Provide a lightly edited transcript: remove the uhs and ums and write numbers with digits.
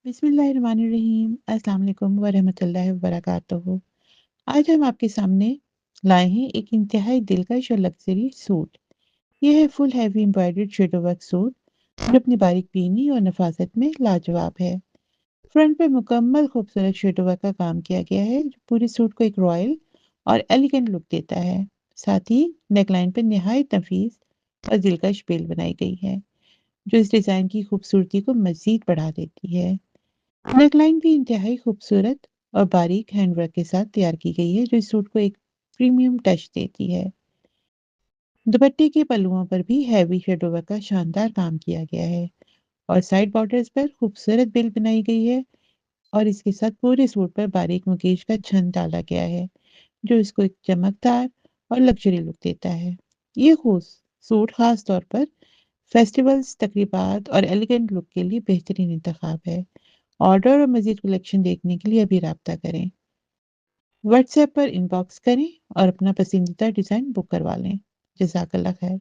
बिस्मिल्लाहिर्रहमानिर्रहीम। अस्सलाम वालेकुम वरहमतुल्लाहि वबरकातुहू। आज हम आपके सामने लाए हैं एक इंतहाई दिलकश और लग्जरी सूट। यह है full heavy embroidered shadow work suit जो अपनी बारीक बीनी और नफासत में लाजवाब है। फ्रंट पे मुकम्मल खूबसूरत शेडो वर्क का काम किया गया है जो पूरे सूट को एक रॉयल और एलिगेंट लुक देता है। साथ ही नेकलाइन पर निहायत नफीस और दिलकश बेल बनाई गई है जो इस डिज़ाइन की खूबसूरती को मज़ीद बढ़ा देती है। नेकलाइन भी इंतहाई खूबसूरत और बारीक हैंडवर्क के साथ तैयार की गई है जो इस सूट को एक प्रीमियम टच देती है। दुपट्टे के पल्लुओं पर भी हैवी शेडो वर्क का शानदार काम किया गया है और साइड बॉर्डर्स पर खूबसूरत बिल बनाई गई है और इसके साथ पूरे सूट पर बारीक मुकेश का छंद डाला गया है जो इसको एक चमकदार और लग्जरी लुक देता है। ये खूस सूट खास तौर पर फेस्टिवल्स, तकरीबात और एलिगेंट लुक के लिए बेहतरीन इंतखाब है। ऑर्डर और मज़ीद कलेक्शन देखने के लिए अभी राब्ता करें। व्हाट्सएप पर इनबॉक्स करें और अपना पसंदीदा डिज़ाइन बुक करवा लें। जज़ाकल्लाह खैर।